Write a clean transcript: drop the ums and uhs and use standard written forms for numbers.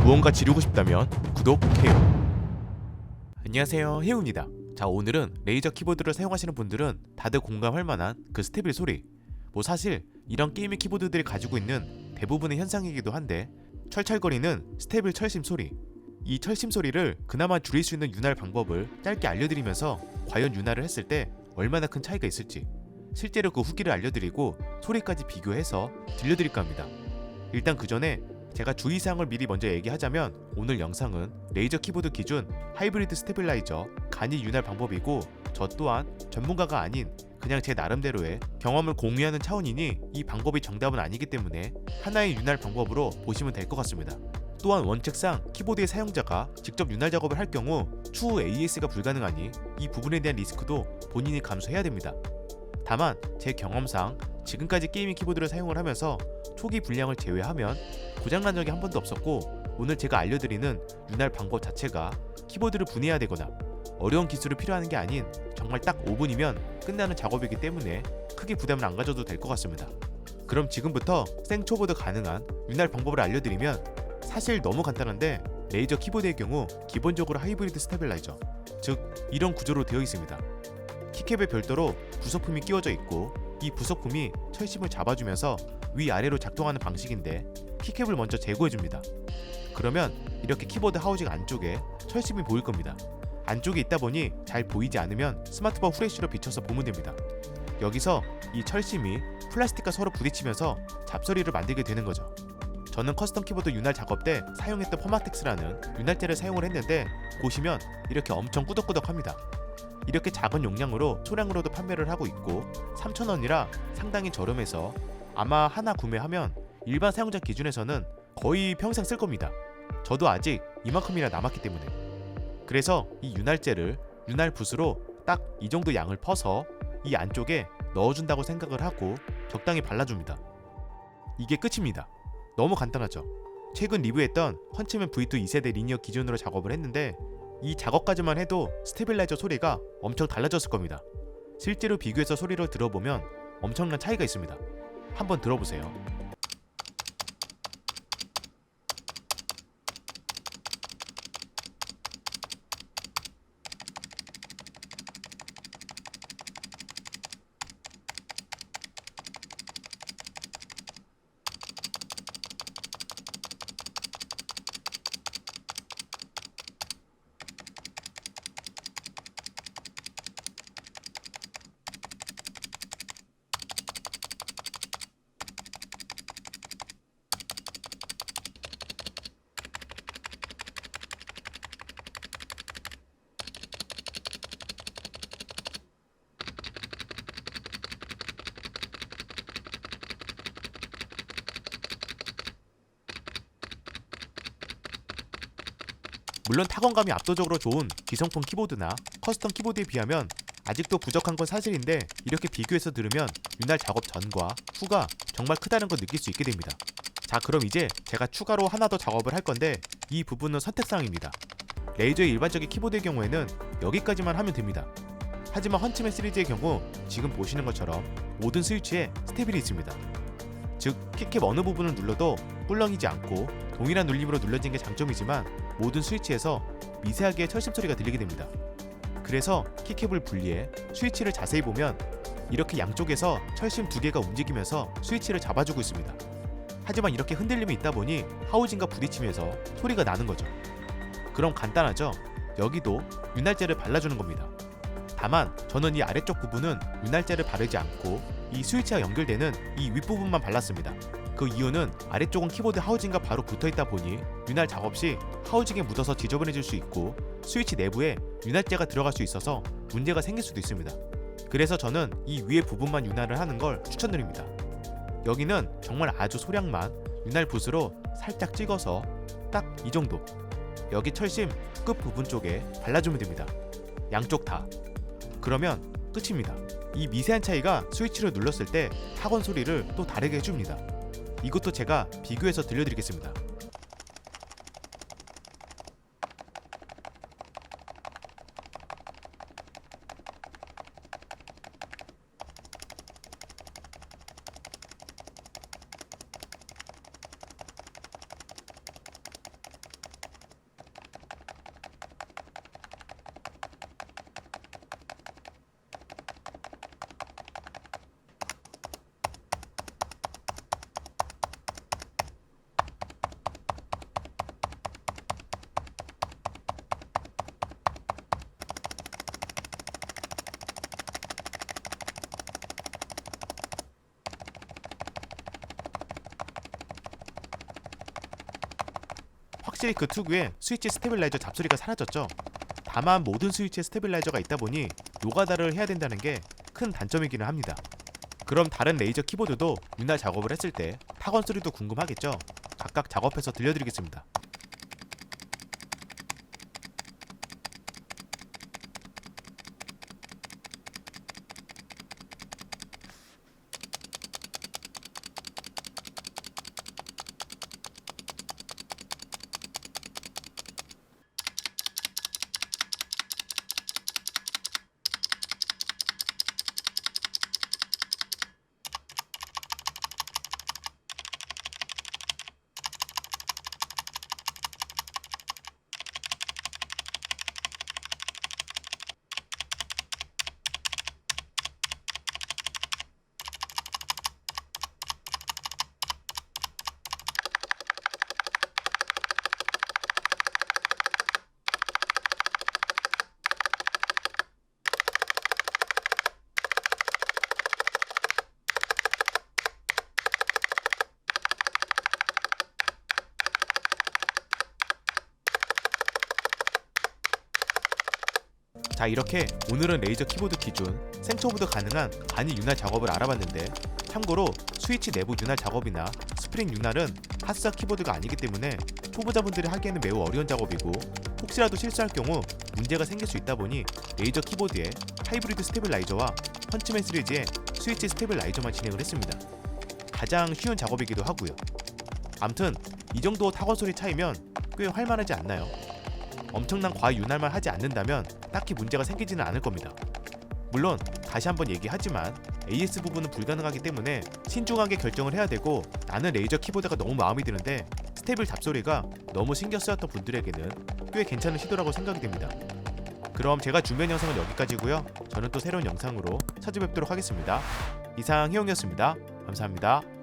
무언가 지르고 싶다면 구독해요. 안녕하세요, 해우입니다. 자, 오늘은 레이저 키보드를 사용하시는 분들은 다들 공감할 만한 그 스테빌 소리, 사실 이런 게이밍 키보드들이 가지고 있는 대부분의 현상이기도 한데, 철철거리는 스테빌 철심 소리, 이 철심 소리를 그나마 줄일 수 있는 윤활 방법을 짧게 알려드리면서 과연 윤활을 했을 때 얼마나 큰 차이가 있을지 실제로 그 후기를 알려드리고 소리까지 비교해서 들려드릴까 합니다. 일단 그 전에 제가 주의사항을 미리 먼저 얘기하자면, 오늘 영상은 레이저 키보드 기준 하이브리드 스테빌라이저 간이 윤활 방법이고, 저 또한 전문가가 아닌 그냥 제 나름대로의 경험을 공유하는 차원이니 이 방법이 정답은 아니기 때문에 하나의 윤활 방법으로 보시면 될 것 같습니다. 또한 원칙상 키보드의 사용자가 직접 윤활 작업을 할 경우 추후 AS가 불가능하니 이 부분에 대한 리스크도 본인이 감수해야 됩니다. 다만 제 경험상 지금까지 게이밍 키보드를 사용을 하면서 초기 불량을 제외하면 고장난 적이 한 번도 없었고, 오늘 제가 알려드리는 윤활 방법 자체가 키보드를 분해해야 되거나 어려운 기술이 필요한 게 아닌 정말 딱 5분이면 끝나는 작업이기 때문에 크게 부담을 안 가져도 될 것 같습니다. 그럼 지금부터 생초보도 가능한 윤활 방법을 알려드리면, 사실 너무 간단한데 레이저 키보드의 경우 기본적으로 하이브리드 스테빌라이저, 즉 이런 구조로 되어 있습니다. 키캡에 별도로 부속품이 끼워져 있고, 이 부속품이 철심을 잡아주면서 위아래로 작동하는 방식인데, 키캡을 먼저 제거해줍니다. 그러면 이렇게 키보드 하우징 안쪽에 철심이 보일 겁니다. 안쪽에 있다 보니 잘 보이지 않으면 스마트폰 후레쉬로 비춰서 보면 됩니다. 여기서 이 철심이 플라스틱과 서로 부딪히면서 잡소리를 만들게 되는 거죠. 저는 커스텀 키보드 윤활 작업 때 사용했던 퍼마텍스라는 윤활제를 사용을 했는데, 보시면 이렇게 엄청 꾸덕꾸덕합니다. 이렇게 작은 용량으로 소량으로도 판매를 하고 있고 3,000원이라 상당히 저렴해서 아마 하나 구매하면 일반 사용자 기준에서는 거의 평생 쓸 겁니다. 저도 아직 이만큼이나 남았기 때문에. 그래서 이 윤활제를 윤활 붓으로 딱 이 정도 양을 퍼서 이 안쪽에 넣어준다고 생각을 하고 적당히 발라줍니다. 이게 끝입니다. 너무 간단하죠. 최근 리뷰했던 헌츠맨 V2 2세대 리니어 기준으로 작업을 했는데, 이 작업까지만 해도 스테빌라이저 소리가 엄청 달라졌을 겁니다. 실제로 비교해서 소리를 들어보면 엄청난 차이가 있습니다. 한번 들어보세요. 물론 타건감이 압도적으로 좋은 기성품 키보드나 커스텀 키보드에 비하면 아직도 부족한 건 사실인데, 이렇게 비교해서 들으면 윤활 작업 전과 후가 정말 크다는 걸 느낄 수 있게 됩니다. 자, 그럼 이제 제가 추가로 하나 더 작업을 할 건데, 이 부분은 선택사항입니다. 레이저의 일반적인 키보드의 경우에는 여기까지만 하면 됩니다. 하지만 헌츠맨 시리즈의 경우 지금 보시는 것처럼 모든 스위치에 스테빌이 있습니다. 즉 키캡 어느 부분을 눌러도 꿀렁이지 않고 동일한 눌림으로 눌러진 게 장점이지만, 모든 스위치에서 미세하게 철심 소리가 들리게 됩니다. 그래서 키캡을 분리해 스위치를 자세히 보면 이렇게 양쪽에서 철심 두 개가 움직이면서 스위치를 잡아주고 있습니다. 하지만 이렇게 흔들림이 있다 보니 하우징과 부딪히면서 소리가 나는 거죠. 그럼 간단하죠? 여기도 윤활제를 발라주는 겁니다. 다만 저는 이 아래쪽 부분은 윤활제를 바르지 않고 이 스위치와 연결되는 이 윗부분만 발랐습니다. 그 이유는 아래쪽은 키보드 하우징과 바로 붙어있다 보니 윤활 작업 시 하우징에 묻어서 지저분해질 수 있고, 스위치 내부에 윤활제가 들어갈 수 있어서 문제가 생길 수도 있습니다. 그래서 저는 이 위에 부분만 윤활을 하는 걸 추천드립니다. 여기는 정말 아주 소량만 윤활 붓으로 살짝 찍어서 딱 이 정도, 여기 철심 끝 부분 쪽에 발라주면 됩니다. 양쪽 다. 그러면 끝입니다. 이 미세한 차이가 스위치를 눌렀을 때 타건 소리를 또 다르게 해줍니다. 이것도 제가 비교해서 들려드리겠습니다. 확실히 그 특유의 스위치 스테빌라이저 잡소리가 사라졌죠. 다만 모든 스위치에 스테빌라이저가 있다 보니 노가다를 해야 된다는 게 큰 단점이기는 합니다. 그럼 다른 레이저 키보드도 윤활 작업을 했을 때 타건 소리도 궁금하겠죠? 각각 작업해서 들려드리겠습니다. 자, 이렇게 오늘은 레이저 키보드 기준 생초보드 가능한 간이 윤활 작업을 알아봤는데, 참고로 스위치 내부 윤활 작업이나 스프링 윤활은 핫스와 키보드가 아니기 때문에 초보자분들이 하기에는 매우 어려운 작업이고, 혹시라도 실수할 경우 문제가 생길 수 있다 보니 레이저 키보드에 하이브리드 스테빌라이저와 펀치맨 시리즈의 스위치 스테빌라이저만 진행을 했습니다. 가장 쉬운 작업이기도 하고요. 암튼 이 정도 타건 소리 차이면 꽤 활만하지 않나요? 엄청난 과윤활만 하지 않는다면 딱히 문제가 생기지는 않을 겁니다. 물론 다시 한번 얘기하지만 AS 부분은 불가능하기 때문에 신중하게 결정을 해야 되고, 나는 레이저 키보드가 너무 마음에 드는데 스테빌 잡소리가 너무 신경 쓰였던 분들에게는 꽤 괜찮은 시도라고 생각이 됩니다. 그럼 제가 준비한 영상은 여기까지고요. 저는 또 새로운 영상으로 찾아뵙도록 하겠습니다. 이상 혜용이었습니다. 감사합니다.